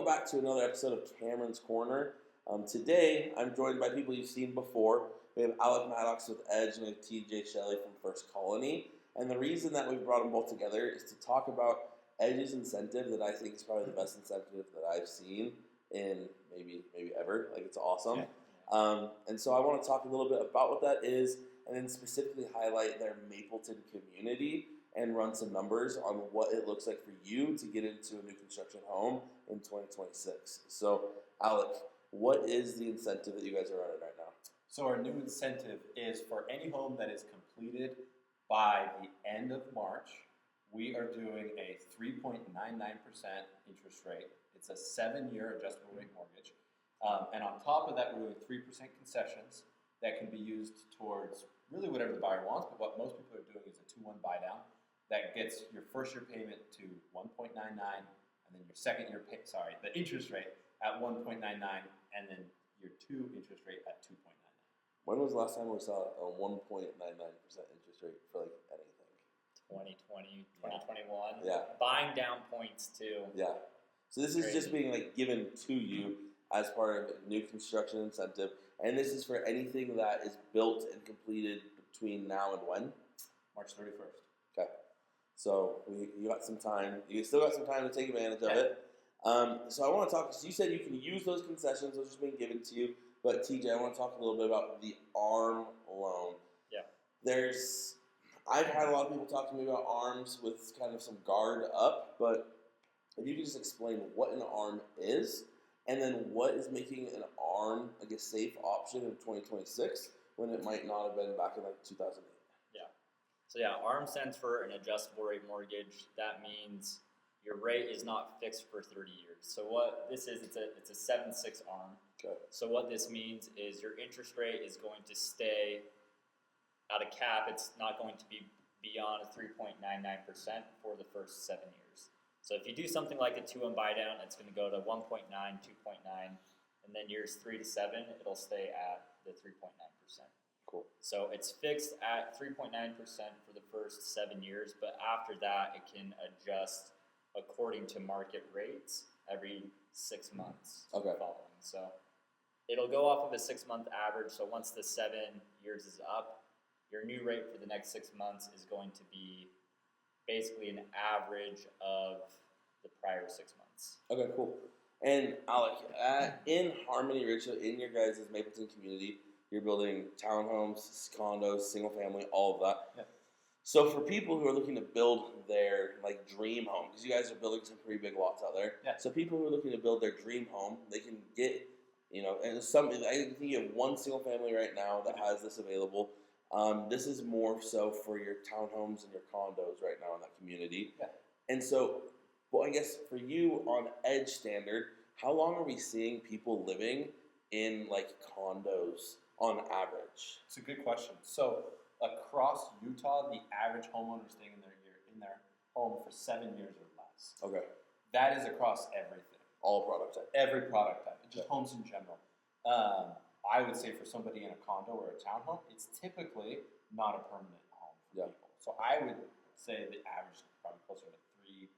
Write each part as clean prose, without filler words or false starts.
back to another episode of Cameron's Corner. Today, I'm joined by people you've seen before. We have Alec Maddox with Edge and we have TJ Shelly from First Colony. And the reason that we've brought them both together is to talk about Edge's incentive that I think is probably the best incentive that I've seen in maybe ever. Like, it's awesome. And so I want to talk a little bit about what that is and then specifically highlight their Mapleton community and run some numbers on what it looks like for you to get into a new construction home in 2026. So, Alec, what is the incentive that you guys are running right now? So our new incentive is for any home that is completed by the end of March, we are doing a 3.99% interest rate. It's a 7-year adjustable rate mortgage. And on top of that, we're doing 3% concessions that can be used towards really whatever the buyer wants, but what most people are doing is a 2-1 buy down that gets your first year payment to 1.99 and then your second year the interest rate at 1.99 and then your 2 interest rate at 2.99. When was the last time we saw a 1.99% interest rate for like anything? 2020, 2021. Yeah. Buying down points too. Yeah. So this is just being like given to you as part of a new construction incentive. And this is for anything that is built and completed between now and when? March 31st. Okay. So you got some time. You still got some time to take advantage of it. So I want to talk, so you said you can use those concessions, those are being given to you. But TJ, I want to talk a little bit about the ARM loan. Yeah. I've had a lot of people talk to me about ARMs with kind of some guard up, but if you could just explain what an ARM is, and then what is making an ARM like a safe option in 2026 when it might not have been back in like 2008. So ARM stands for an adjustable rate mortgage. That means your rate is not fixed for 30 years. So what this is, it's a 7/6 ARM. Okay. So what this means is your interest rate is going to stay at a cap. It's not going to be beyond 3.99% for the first 7 years. So if you do something like a 2-1 buy down, it's going to go to 1.9, 2.9, and then years 3 to 7, it'll stay at the 3.9%. Cool. So it's fixed at 3.9% for the first 7 years, but after that, it can adjust according to market rates every 6 months following. So it'll go off of a 6-month average. So once the 7 years is up, your new rate for the next 6 months is going to be basically an average of the prior 6 months. Okay, cool. And Alec, in Harmony Ridge, in your guys' Mapleton community, you're building townhomes, condos, single family, all of that. Yeah. So for people who are looking to build their like dream home, because you guys are building some pretty big lots out there. Yeah. So people who are looking to build their dream home, they can get, and I think you have one single family right now that has this available. This is more so for your townhomes and your condos right now in that community. Yeah. And so, well, I guess for you on Edge standard, how long are we seeing people living in like condos on average? It's a good question. So across Utah, the average homeowner is staying in their home for 7 years or less. Okay. That is across everything. All product type. Every product type, just homes in general. I would say for somebody in a condo or a townhome, it's typically not a permanent home for people. So I would say the average is probably closer to 3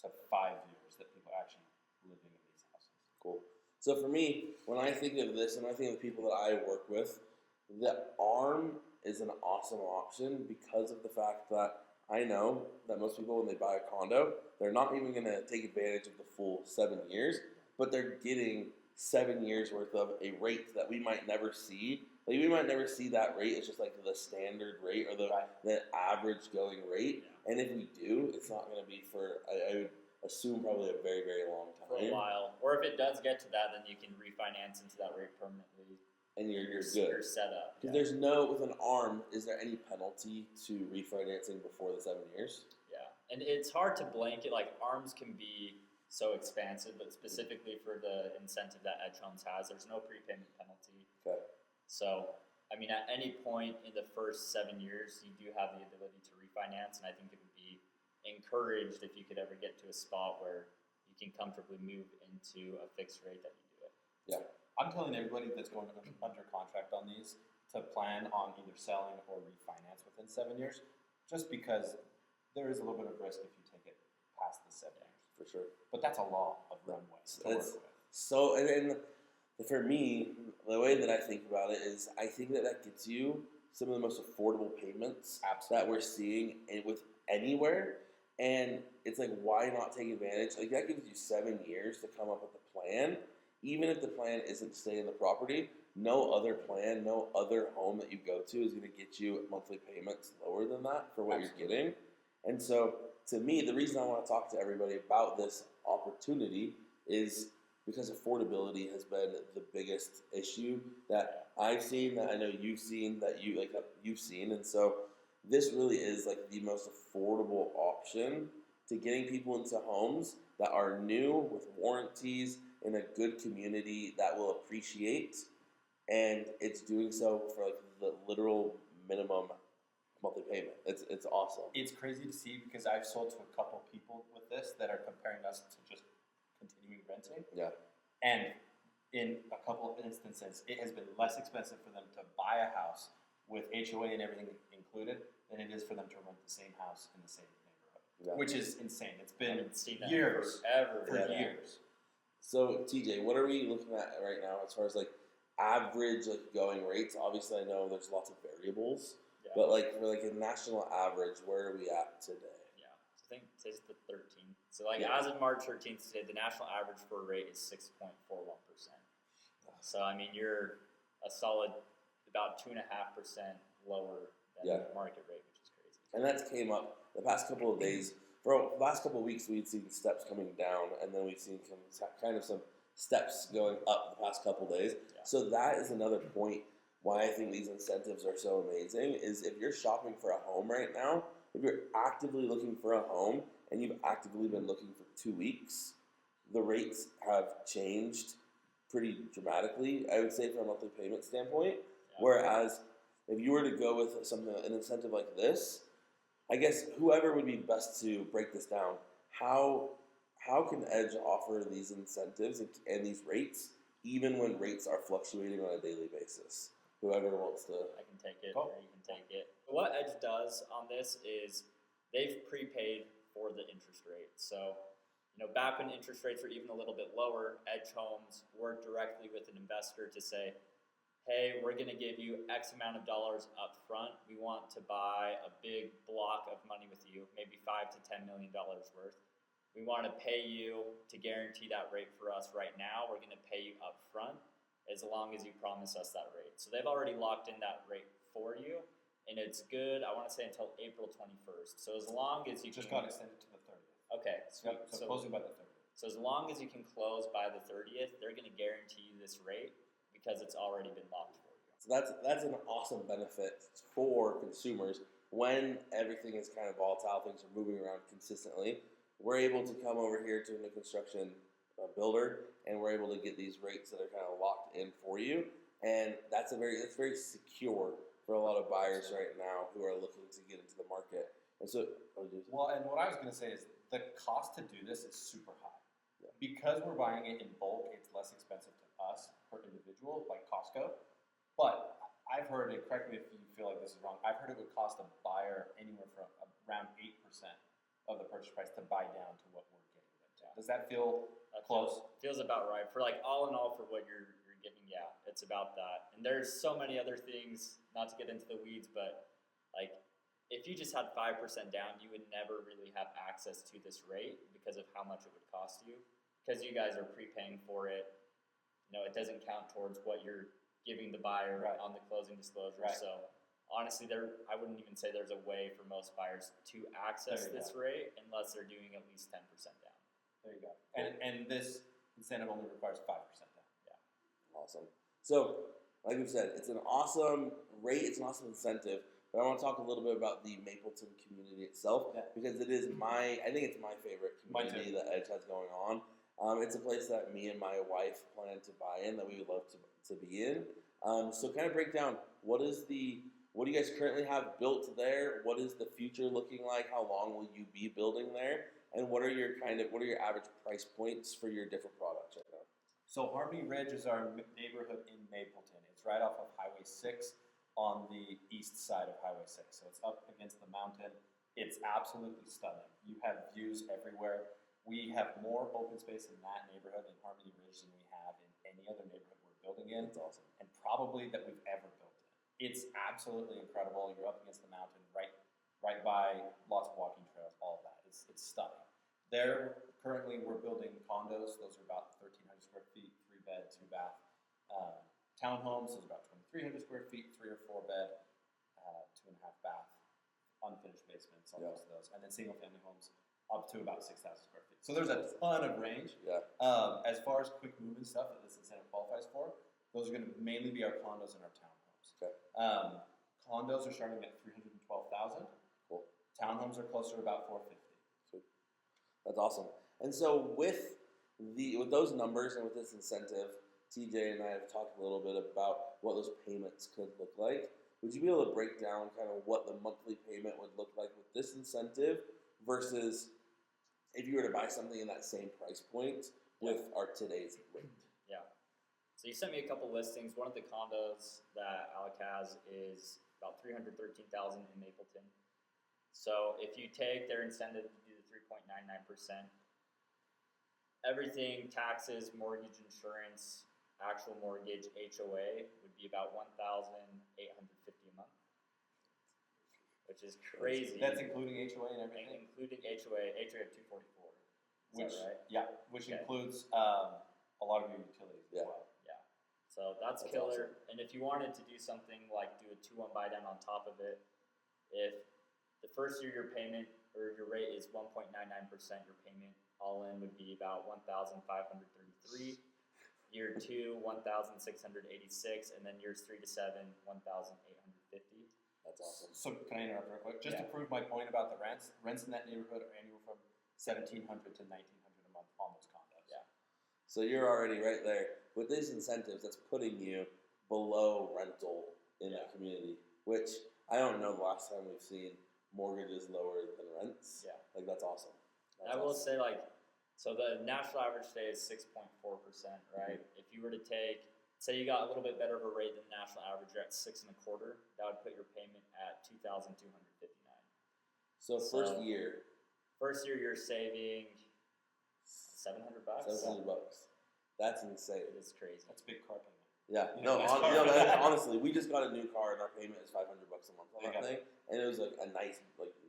to 5 years that people are actually living in these houses. Cool. So for me, when I think of this and I think of the people that I work with, the ARM is an awesome option because of the fact that I know that most people, when they buy a condo, they're not even going to take advantage of the full 7 years, but they're getting 7 years worth of a rate that we might never see. Like, we might never see that rate. It's just like the standard rate or the average going rate. And if we do, it's not going to be for, I would assume, probably a very, very long time. For a while. Or if it does get to that, then you can refinance into that rate permanently. And you're good. You're set up. Because there's with an ARM, is there any penalty to refinancing before the 7 years? Yeah. And it's hard to blanket. Like, ARMs can be so expansive, but specifically for the incentive that Edge Homes has, there's no prepayment penalty. Okay. So, I mean, at any point in the first 7 years, you do have the ability to refinance, and I think it would be encouraged if you could ever get to a spot where you can comfortably move into a fixed rate that you do it. Yeah. I'm telling everybody that's going under contract on these to plan on either selling or refinance within 7 years, just because there is a little bit of risk if you take it past the 7 years. For For sure. But that's a lot of runway to work with. So, and for me, the way that I think about it is I think that gets you some of the most affordable payments that we're seeing with anywhere. And it's like, why not take advantage? Like, that gives you 7 years to come up with a plan. Even if the plan isn't to stay in the property, no other plan, no other home that you go to is going to get you monthly payments lower than that for what you're getting. And so, to me, the reason I want to talk to everybody about this opportunity is because affordability has been the biggest issue that I've seen, that I know you've seen, that you've seen. And so this really is like the most affordable option to getting people into homes that are new with warranties in a good community that will appreciate, and it's doing so for like the literal minimum monthly payment. It's awesome. It's crazy to see because I've sold to a couple people with this that are comparing us to just continuing renting. Yeah. And in a couple of instances, it has been less expensive for them to buy a house with HOA and everything included than it is for them to rent the same house in the same neighborhood, which is insane. It's been years, for years. So TJ, what are we looking at right now as far as like average like going rates? Obviously, I know there's lots of variables, but like for like a national average, where are we at today? Yeah, I think today's the 13th. So like as of March 13th today, the national average for a rate is 6.41%. So I mean, you're a solid about 2.5% lower than the market rate, which is crazy. And that came up the past couple of days. For the last couple of weeks, we'd seen steps coming down, and then we've seen some steps going up the past couple of days. Yeah. So that is another point why I think these incentives are so amazing, is if you're shopping for a home right now, if you're actively looking for a home, and you've actively been looking for 2 weeks, the rates have changed pretty dramatically, I would say, from a monthly payment standpoint. Yeah. Whereas if you were to go with an incentive like this, I guess whoever would be best to break this down, how can Edge offer these incentives and these rates even when rates are fluctuating on a daily basis? Whoever wants to. I can take it, or you can take it. What Edge does on this is they've prepaid for the interest rate. So, back when interest rates were even a little bit lower, Edge Homes worked directly with an investor to say, hey, we're going to give you X amount of dollars up front. We want to buy a big block of money with you, maybe $5 to $10 million worth. We want to pay you to guarantee that rate for us right now. We're going to pay you up front as long as you promise us that rate. So they've already locked in that rate for you, and it's good, I want to say, until April 21st. So as long as you just got extended to the 30th. Okay. So closing by the 30th. So as long as you can close by the 30th, they're going to guarantee you this rate, because it's already been locked for you. So that's an awesome benefit for consumers when everything is kind of volatile, things are moving around consistently. We're able to come over here to a new construction builder, and we're able to get these rates that are kind of locked in for you, and that's very secure for a lot of buyers right now who are looking to get into the market. And so, and what I was going to say is the cost to do this is super high. Yeah. Because we're buying it in bulk, it's less expensive to us per individual, like Costco. But I've heard it, correct me if you feel like this is wrong, I've heard it would cost a buyer anywhere from around 8% of the purchase price to buy down to what we're getting them to. Does that feel close? Feels about right. For like all in all for what you're getting, yeah, it's about that. And there's so many other things, not to get into the weeds, but like if you just had 5% down, you would never really have access to this rate because of how much it would cost you. Because you guys are prepaying for it, it doesn't count towards what you're giving the buyer on the closing disclosure. Right. So honestly, I wouldn't even say there's a way for most buyers to access this rate unless they're doing at least 10% down. There you go. And this incentive only requires 5% down. Yeah. Awesome. So, like we said, it's an awesome rate, it's an awesome incentive. But I want to talk a little bit about the Mapleton community itself, because it is I think it's my favorite community that Edge has going on. It's a place that me and my wife plan to buy in, that we would love to be in. So kind of break down, what do you guys currently have built there? What is the future looking like? How long will you be building there? And what are your average price points for your different products right now? So Harmony Ridge is our neighborhood in Mapleton. It's right off of Highway 6 on the east side of Highway 6. So it's up against the mountain. It's absolutely stunning. You have views everywhere. We have more open space in that neighborhood in Harmony Ridge than we have in any other neighborhood we're building in. That's awesome. And probably that we've ever built in. It's absolutely incredible. You're up against the mountain, right by lots of walking trails, all of that. It's stunning. There, currently, we're building condos. Those are about 1,300 square feet, 3-bed, 2-bath. Townhomes, those are about 2,300 square feet, 3 or 4 bed, 2.5-bath, unfinished basements, all most of those. And then single-family homes up to about 6,000 square feet. So there's a ton of range. Yeah. As far as quick moving stuff that this incentive qualifies for, those are going to mainly be our condos and our townhomes. Okay. Condos are starting at $312,000. Cool. Townhomes are closer to about $450,000. Sweet. That's awesome. And so with those numbers and with this incentive, TJ and I have talked a little bit about what those payments could look like. Would you be able to break down kind of what the monthly payment would look like with this incentive versus if you were to buy something in that same price point with our today's rate? Yeah. So you sent me a couple listings. One of the condos that Alec has is about $313,000 in Mapleton. So if you take their incentive to do the 3.99%, everything, taxes, mortgage insurance, actual mortgage, HOA would be about $1,850 a month, which is crazy. That's including HOA and everything? Including HOA of $244. Is that right? Yeah, which includes a lot of your utilities as well. Yeah. So that's killer. Awesome. And if you wanted to do something like do a 2-1 buy down on top of it, if the first year your payment or your rate is 1.99%, your payment all in would be about $1,533. Year 2, $1,686, and then years 3 to 7, $1,850. That's awesome. So can I interrupt real quick? Just to prove my point about the rents in that neighborhood are anywhere from $1,700 to $1,900 a month on those condos. Yeah. So you're already right there. With these incentives, that's putting you below rental in that community, which I don't know the last time we've seen mortgages lower than rents. Yeah. Like, that's awesome. I will say, like, so the national average today is 6.4%, right? Mm-hmm. If you were to take, say you got a little bit better of a rate than the national average, you're at 6.25%, that would put your payment at $2,259. So first year you're saving $700. $700. That's insane. It is crazy. That's a big car payment. Yeah. Honestly, we just got a new car and our payment is $500 a month on that thing, and it was like a nice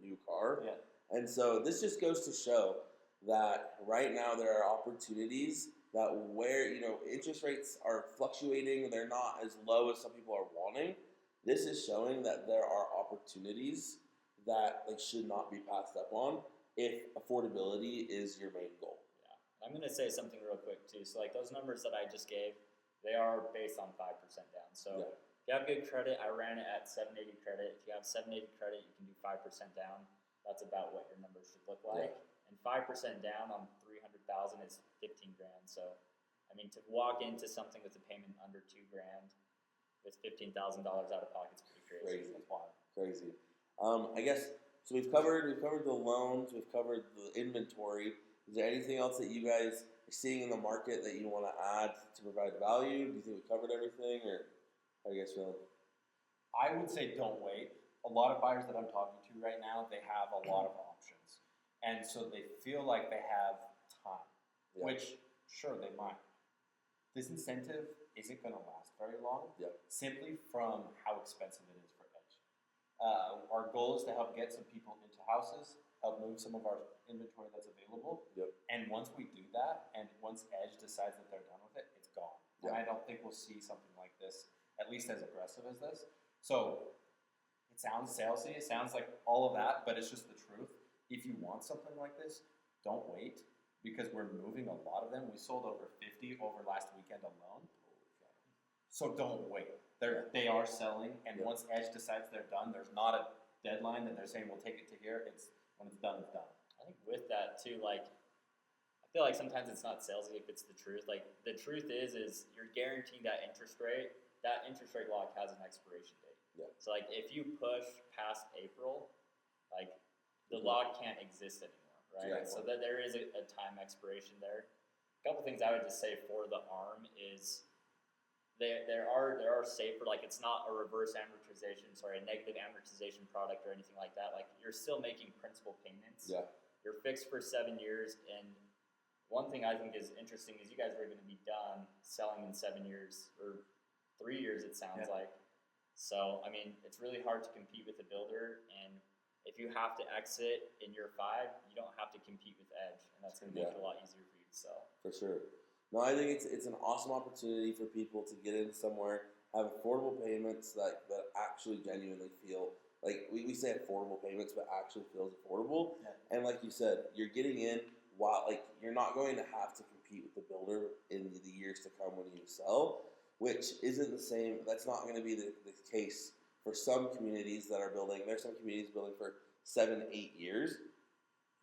new car. Yeah. And so this just goes to show that right now there are opportunities that where, interest rates are fluctuating, they're not as low as some people are wanting. This is showing that there are opportunities that should not be passed up on if affordability is your main goal. Yeah. I'm going to say something real quick too. So those numbers that I just gave, they are based on 5% down. So if you have good credit, I ran it at 780 credit. If you have 780 credit, you can do 5% down. That's about what your numbers should look like. Yeah. And 5% down on $300,000 is $15,000. So, I mean, to walk into something with a payment under $2,000 with $15,000 out of pocket is pretty crazy. That's wild. Crazy. I guess so. We've covered the loans. We've covered the inventory. Is there anything else that you guys are seeing in the market that you want to add to provide value? Do you think we covered everything, or how are you guys feeling? I would say don't wait. A lot of buyers that I'm talking to right now, they have a lot of options. And so they feel like they have time, which, sure, they might. This incentive isn't going to last very long, simply from how expensive it is for Edge. Our goal is to help get some people into houses, help move some of our inventory that's available. And once we do that, and once Edge decides that they're done with it, it's gone. And I don't think we'll see something like this, at least as aggressive as this. So it sounds salesy, it sounds like all of that, but it's just the truth. If you want something like this, don't wait, because we're moving a lot of them. We sold over 50 over last weekend alone. So don't wait. They are selling, and once Edge decides they're done, there's not a deadline that they're saying we'll take it to here. It's when it's done, it's done. I think with that too, I feel like sometimes it's not salesy if it's the truth. The truth is you're guaranteeing that interest rate. That interest rate lock has an expiration date. Yeah. So if you push past April, the lock can't exist anymore, right? So that there is a time expiration there. A couple things I would just say for the ARM is there are safer, it's not a reverse amortization, a negative amortization product or anything like that. You're still making principal payments. Yeah. you're fixed for 7 years. And one thing I think is interesting is you guys are going to be done selling in 7 years or 3 years, it sounds like. So, I mean, it's really hard to compete with a builder, and if you have to exit in year 5, you don't have to compete with Edge, and that's going to make it a lot easier for you to sell. For sure. No, I think it's an awesome opportunity for people to get into somewhere, have affordable payments that actually genuinely feel like we say affordable payments, but actually feels affordable. Yeah. And like you said, you're getting in while like you're not going to have to compete with the builder in the years to come when you sell. Which isn't the same. That's not going to be the case for some communities that are building. There's some communities building for 7, 8 years,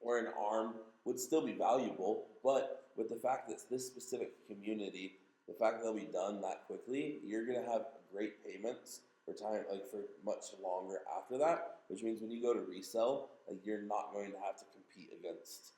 where an ARM would still be valuable. But with the fact that this specific community, the fact that they'll be done that quickly, you're going to have great payments for time, like for much longer after that. Which means when you go to resell, like you're not going to have to compete against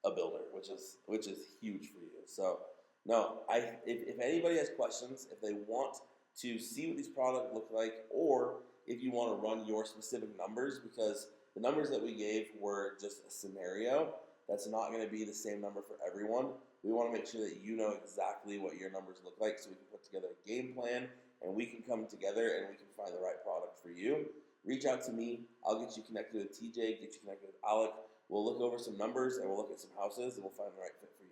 a builder, which is huge for you. So. No, if anybody has questions, if they want to see what these products look like, or if you want to run your specific numbers, because the numbers that we gave were just a scenario, that's not going to be the same number for everyone. We want to make sure that you know exactly what your numbers look like so we can put together a game plan and we can come together and we can find the right product for you. Reach out to me. I'll get you connected with TJ, get you connected with Alec. We'll look over some numbers and we'll look at some houses and we'll find the right fit for you.